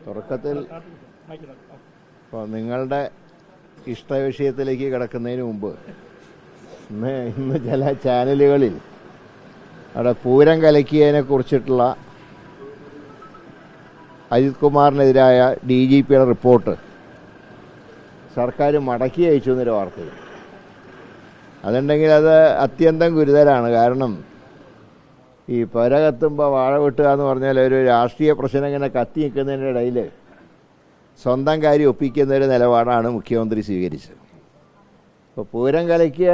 തുടക്കത്തിൽ ഇപ്പോൾ നിങ്ങളുടെ ഇഷ്ടവിഷയത്തിലേക്ക് കിടക്കുന്നതിന് മുമ്പ് ഇന്ന് ചില ചാനലുകളിൽ അവിടെ പൂരം കലക്കിയതിനെ കുറിച്ചിട്ടുള്ള അജിത് കുമാറിനെതിരായ DGPയുടെ റിപ്പോർട്ട് സർക്കാർ മടക്കി അയച്ചു എന്നൊരു വാർത്തയിൽ. അതുണ്ടെങ്കിൽ അത് അത്യന്തം ഗുരുതരമാണ്. കാരണം ഈ പുര കത്തുമ്പോൾ വാഴ വെട്ടുക എന്ന് പറഞ്ഞാൽ ഒരു രാഷ്ട്രീയ പ്രശ്നം ഇങ്ങനെ കത്തി നിൽക്കുന്നതിൻ്റെ ഇടയിൽ സ്വന്തം കാര്യം ഒപ്പിക്കുന്ന ഒരു നിലപാടാണ് മുഖ്യമന്ത്രി സ്വീകരിച്ചത്. ഇപ്പോൾ പൂരം കലക്കിയ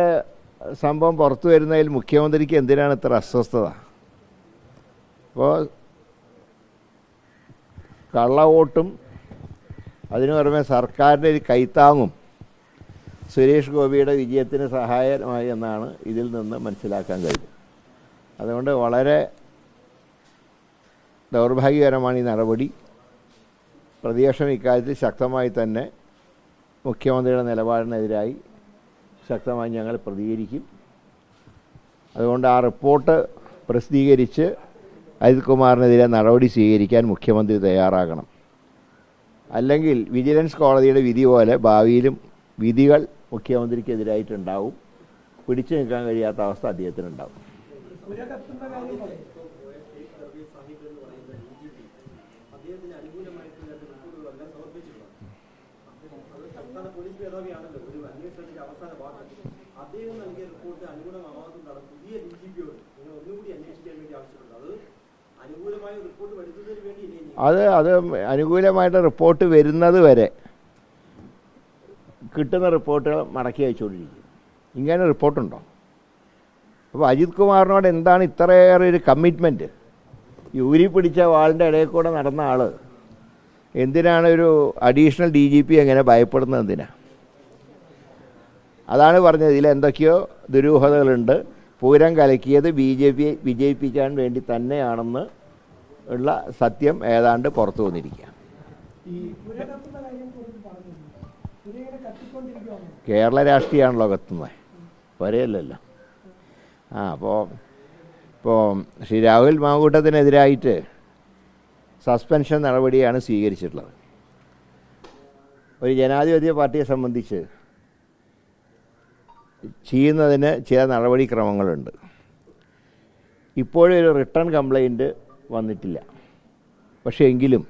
സംഭവം പുറത്തു വരുന്നതിൽ മുഖ്യമന്ത്രിക്ക് എന്തിനാണ് ഇത്ര അസ്വസ്ഥത? അപ്പോൾ കള്ളവോട്ടും അതിനു പുറമെ സർക്കാരിൻ്റെ ഒരു കൈത്താങ്ങും സുരേഷ് ഗോപിയുടെ വിജയത്തിന് സഹായകമായി എന്നാണ് ഇതിൽ നിന്ന് മനസ്സിലാക്കാൻ കഴിയും. അതുകൊണ്ട് വളരെ ദൗർഭാഗ്യകരമാണ് ഈ നടപടി. പ്രതിപക്ഷം ഇക്കാര്യത്തിൽ ശക്തമായി തന്നെ മുഖ്യമന്ത്രിയുടെ നിലപാടിനെതിരായി ശക്തമായി ഞങ്ങൾ പ്രതികരിക്കും. അതുകൊണ്ട് ആ റിപ്പോർട്ട് പ്രസിദ്ധീകരിച്ച് അജിത് കുമാറിനെതിരെ നടപടി സ്വീകരിക്കാൻ മുഖ്യമന്ത്രി തയ്യാറാകണം. അല്ലെങ്കിൽ വിജിലൻസ് കോടതിയുടെ വിധി പോലെ ഭാവിയിലും വിധികൾ മുഖ്യമന്ത്രിക്കെതിരായിട്ടുണ്ടാവും. പിടിച്ചു നിൽക്കാൻ കഴിയാത്ത അവസ്ഥ അദ്ദേഹത്തിനുണ്ടാവും. അത് അനുകൂലമായിട്ട് റിപ്പോർട്ട് വരുന്നത് വരെ കിട്ടുന്ന റിപ്പോർട്ടുകൾ മടക്കി അയച്ചുകൊണ്ടിരിക്കും. ഇങ്ങനെ റിപ്പോർട്ടുണ്ടോ? അപ്പോൾ അജിത് കുമാറിനോട് എന്താണ് ഇത്രയേറെ ഒരു കമ്മിറ്റ്മെൻറ്റ്? ഈ ഊരി പിടിച്ച വാളിൻ്റെ ഇടയിൽ കൂടെ നടന്ന ആൾ എന്തിനാണ് ഒരു അഡീഷണൽ DGP എങ്ങനെ ഭയപ്പെടുന്നത്? എന്തിനാണ്? അതാണ് പറഞ്ഞത്. ഇതിൽ എന്തൊക്കെയോ ദുരൂഹതകളുണ്ട്. പൂരം കലക്കിയത് BJP വിജയിപ്പിക്കാൻ വേണ്ടി തന്നെയാണെന്ന് ഉള്ള സത്യം ഏതാണ്ട് പുറത്തു വന്നിരിക്കുക. കേരള രാഷ്ട്രീയമാണല്ലോ കത്തുന്നത്, വരെയല്ലല്ലോ. ഇപ്പോൾ ശ്രീ രാഹുൽ മാങ്കൂട്ടത്തിനെതിരായിട്ട് സസ്പെൻഷൻ നടപടിയാണ് സ്വീകരിച്ചിട്ടുള്ളത്. ഒരു ജനാധിപത്യ പാർട്ടിയെ സംബന്ധിച്ച് ചെയ്യുന്നതിന് ചില നടപടിക്രമങ്ങളുണ്ട്. ഇപ്പോഴും ഒരു റിട്ടേൺ കംപ്ലൈൻറ്റ് വന്നിട്ടില്ല. പക്ഷേ എങ്കിലും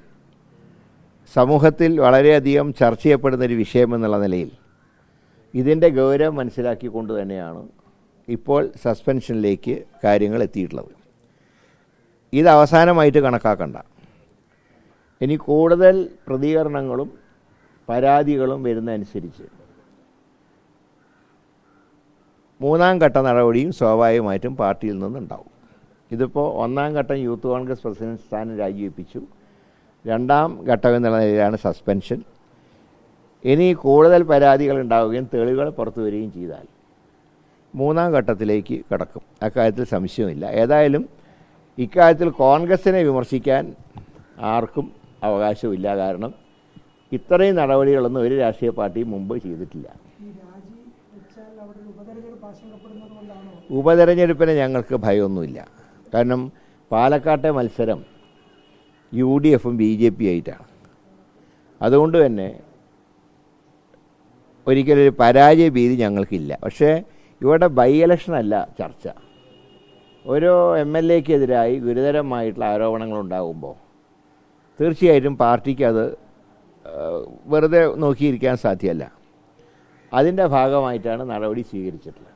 സമൂഹത്തിൽ വളരെയധികം ചർച്ച ചെയ്യപ്പെടുന്നൊരു വിഷയമെന്നുള്ള നിലയിൽ ഇതിൻ്റെ ഗൗരവം മനസ്സിലാക്കിക്കൊണ്ട് തന്നെയാണ് ഇപ്പോൾ സസ്പെൻഷനിലേക്ക് കാര്യങ്ങൾ എത്തിയിട്ടുള്ളത്. ഇത് അവസാനമായിട്ട് കണക്കാക്കണ്ട. ഇനി കൂടുതൽ പ്രതികരണങ്ങളും പരാതികളും വരുന്നതനുസരിച്ച് മൂന്നാം ഘട്ട നടപടിയും സ്വാഭാവികമായിട്ടും പാർട്ടിയിൽ നിന്നുണ്ടാവും. ഇതിപ്പോൾ ഒന്നാം ഘട്ടം യൂത്ത് കോൺഗ്രസ് പ്രസിഡന്റ് സ്ഥാനം രാജിവെപ്പിച്ചു. രണ്ടാം ഘട്ടം എന്നുള്ള നിലയിലാണ് സസ്പെൻഷൻ. ഇനി കൂടുതൽ പരാതികൾ ഉണ്ടാവുകയും തെളിവുകൾ പുറത്തു വരികയും ചെയ്താൽ മൂന്നാം ഘട്ടത്തിലേക്ക് കടക്കും. അക്കാര്യത്തിൽ സംശയമില്ല. ഏതായാലും ഇക്കാര്യത്തിൽ കോൺഗ്രസിനെ വിമർശിക്കാൻ ആർക്കും അവകാശമില്ല. കാരണം ഇത്രയും നടപടികളൊന്നും ഒരു രാഷ്ട്രീയ പാർട്ടിയും മുമ്പ് ചെയ്തിട്ടില്ല. ഉപതെരഞ്ഞെടുപ്പിന് ഞങ്ങൾക്ക് ഭയമൊന്നുമില്ല. കാരണം പാലക്കാട്ടെ മത്സരം UDFും BJP ആയിട്ടാണ്. അതുകൊണ്ട് തന്നെ ഒരിക്കലൊരു പരാജയ ഭീതി ഞങ്ങൾക്കില്ല. പക്ഷേ ഇവിടെ ബൈ ഇലക്ഷനല്ല ചർച്ച. ഓരോ MLAക്കെതിരായി ഗുരുതരമായിട്ടുള്ള ആരോപണങ്ങളുണ്ടാകുമ്പോൾ തീർച്ചയായിട്ടും പാർട്ടിക്ക് അത് വെറുതെ നോക്കിയിരിക്കാൻ സാധ്യമല്ല. അതിൻ്റെ ഭാഗമായിട്ടാണ് നടപടി സ്വീകരിച്ചിട്ടുള്ളത്.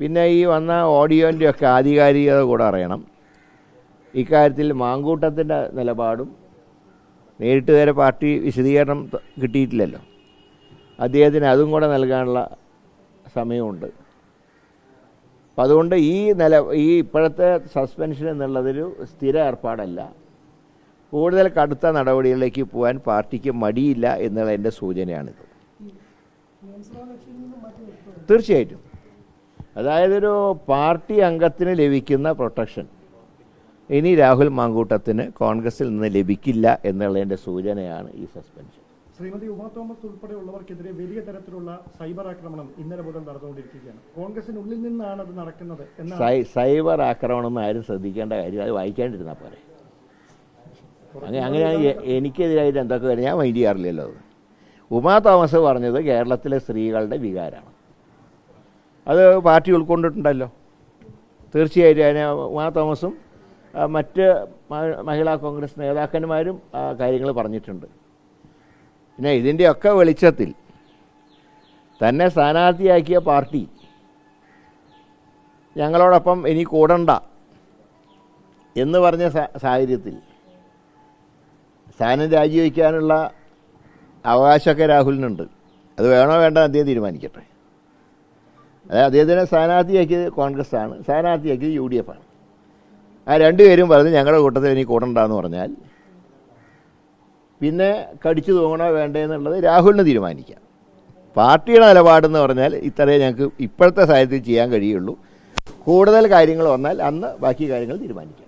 പിന്നെ ഈ വന്ന ഓഡിയോൻ്റെയൊക്കെ ആധികാരികത കൂടെ അറിയണം. ഇക്കാര്യത്തിൽ മാങ്കൂട്ടത്തിൻ്റെ നിലപാടും നേരിട്ട് വരെ പാർട്ടി വിശദീകരണം കിട്ടിയിട്ടില്ലല്ലോ. അദ്ദേഹത്തിന് അതും കൂടെ നൽകാനുള്ള സമയമുണ്ട്. അപ്പം അതുകൊണ്ട് ഈ ഇപ്പോഴത്തെ സസ്പെൻഷൻ എന്നുള്ളതൊരു സ്ഥിര ഏർപ്പാടല്ല. കൂടുതൽ കടുത്ത നടപടികളിലേക്ക് പോകാൻ പാർട്ടിക്ക് മടിയില്ല എന്നുള്ള എൻ്റെ സൂചനയാണിത്. തീർച്ചയായിട്ടും. അതായത് ഒരു പാർട്ടി അംഗത്തിന് ലഭിക്കുന്ന പ്രൊട്ടക്ഷൻ ഇനി രാഹുൽ മാങ്കൂട്ടത്തിന് കോൺഗ്രസിൽ നിന്ന് ലഭിക്കില്ല എന്നുള്ളതിൻ്റെ സൂചനയാണ് ഈ സസ്പെൻഷൻ. ശ്രീമതി ഉമാ തോമസ് ഉൾപ്പെടെയുള്ളവർക്കെതിരെ വലിയ തരത്തിലുള്ള സൈബർ ആക്രമണം ഇന്നലെ മുതൽ നടന്നുകൊണ്ടിരിക്കുകയാണ്. കോൺഗ്രസിനുള്ളിൽ നിന്നാണ് അത് നടക്കുന്നത്. സൈബർ ആക്രമണം ഒന്നും ആരും ശ്രദ്ധിക്കേണ്ട കാര്യം, അത് വായിക്കാണ്ടിരുന്നാൽ പോരെ. അങ്ങനെയാണ് എനിക്കെതിരായിട്ട് എന്തൊക്കെ വരും, ഞാൻ മൈൻഡ് ചെയ്യാറില്ലല്ലോ അത്. ഉമാ തോമസ് പറഞ്ഞത് കേരളത്തിലെ സ്ത്രീകളുടെ വികാരമാണ്, അത് പാർട്ടി ഉൾക്കൊണ്ടിട്ടുണ്ടല്ലോ. തീർച്ചയായിട്ടും അതിന് ഉമാ തോമസും മറ്റ് മഹിളാ കോൺഗ്രസ് നേതാക്കന്മാരും കാര്യങ്ങൾ പറഞ്ഞിട്ടുണ്ട്. പിന്നെ ഇതിൻ്റെയൊക്കെ വെളിച്ചത്തിൽ തന്നെ സ്ഥാനാർത്ഥിയാക്കിയ പാർട്ടി ഞങ്ങളോടൊപ്പം ഇനി കൂടണ്ട എന്ന് പറഞ്ഞ സാഹചര്യത്തിൽ സ്ഥാനം രാജിവെക്കാനുള്ള അവകാശമൊക്കെ രാഹുലിനുണ്ട്. അത് വേണോ വേണ്ട അദ്ദേഹം തീരുമാനിക്കട്ടെ. അതായത് അദ്ദേഹത്തിനെ സ്ഥാനാർത്ഥിയാക്കിയത് കോൺഗ്രസ് ആണ്, സ്ഥാനാർത്ഥിയാക്കിയത് UDF ആണ്. ആ രണ്ടുപേരും പറഞ്ഞ് ഞങ്ങളുടെ കൂട്ടത്തിൽ ഇനി കൂടണ്ടെന്ന് പറഞ്ഞാൽ പിന്നെ കടിച്ചു തൂങ്ങണോ വേണ്ടേ എന്നുള്ളത് രാഹുലിന് തീരുമാനിക്കാം. പാർട്ടിയുടെ നിലപാടെന്ന് പറഞ്ഞാൽ ഇത്രയേ ഞങ്ങൾക്ക് ഇപ്പോഴത്തെ സാഹചര്യത്തിൽ ചെയ്യാൻ കഴിയുള്ളൂ. കൂടുതൽ കാര്യങ്ങൾ വന്നാൽ അന്ന് ബാക്കി കാര്യങ്ങൾ തീരുമാനിക്കാം.